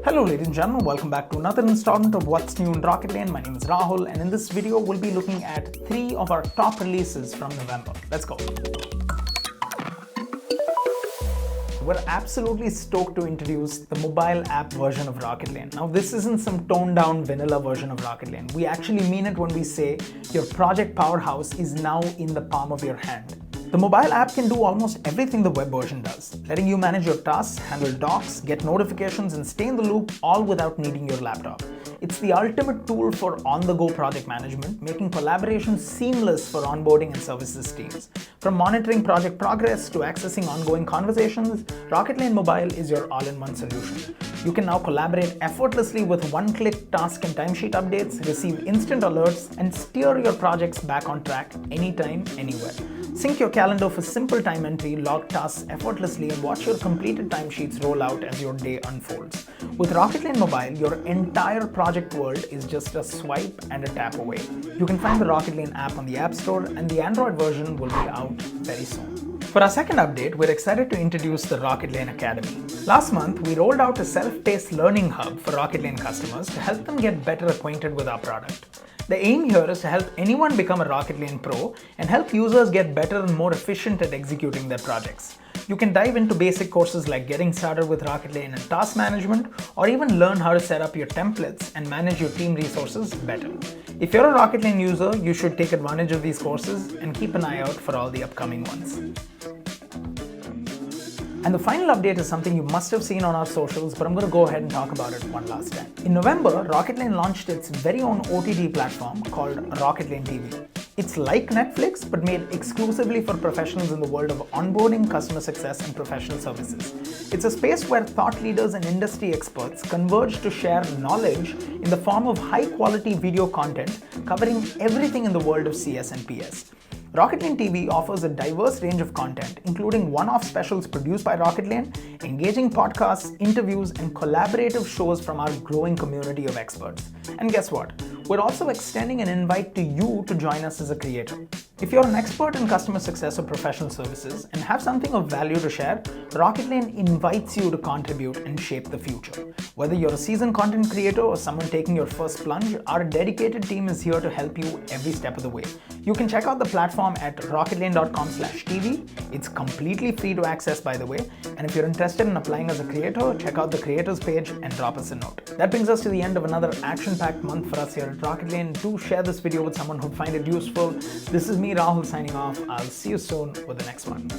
Hello ladies and gentlemen, welcome back to another installment of What's New in Rocketlane. My name is Rahul, and in this video we'll be looking at 3 of our top releases from November. Let's go. We're absolutely stoked to introduce the mobile app version of Rocketlane. Now this isn't some toned down vanilla version of Rocketlane. We actually mean it when we say your project powerhouse is now in the palm of your hand. The mobile app can do almost everything the web version does, letting you manage your tasks, handle docs, get notifications, and stay in the loop all without needing your laptop. It's the ultimate tool for on-the-go project management, making collaboration seamless for onboarding and services teams. From monitoring project progress to accessing ongoing conversations, Rocketlane Mobile is your all-in-one solution. You can now collaborate effortlessly with one-click task and timesheet updates, receive instant alerts, and steer your projects back on track anytime, anywhere. Sync your calendar for simple time entry, log tasks effortlessly, and watch your completed timesheets roll out as your day unfolds. With Rocketlane Mobile, your entire project world is just a swipe and a tap away. You can find the Rocketlane app on the App Store, and the Android version will be out very soon. For our second update, we're excited to introduce the Rocketlane Academy. Last month, we rolled out a self-paced learning hub for Rocketlane customers to help them get better acquainted with our product. The aim here is to help anyone become a Rocketlane Pro and help users get better and more efficient at executing their projects. You can dive into basic courses like getting started with Rocketlane and task management, or even learn how to set up your templates and manage your team resources better. If you're a Rocketlane user, you should take advantage of these courses and keep an eye out for all the upcoming ones. And the final update is something you must have seen on our socials, but I'm going to go ahead and talk about it one last time. In November, Rocketlane launched its very own OTT platform called Rocketlane TV. It's like Netflix, but made exclusively for professionals in the world of onboarding, customer success, and professional services. It's a space where thought leaders and industry experts converge to share knowledge in the form of high-quality video content covering everything in the world of CS and PS. Rocketlane TV offers a diverse range of content, including one-off specials produced by Rocketlane, engaging podcasts, interviews, and collaborative shows from our growing community of experts. And guess what? We're also extending an invite to you to join us as a creator. If you're an expert in customer success or professional services and have something of value to share, Rocketlane invites you to contribute and shape the future. Whether you're a seasoned content creator or someone taking your first plunge, our dedicated team is here to help you every step of the way. You can check out the platform at rocketlane.com/TV. It's completely free to access, by the way. And if you're interested in applying as a creator, check out the creators page and drop us a note. That brings us to the end of another action-packed month for us here at Rocketlane. Do share this video with someone who'd find it useful. This is me, Rahul, signing off. I'll see you soon with the next one.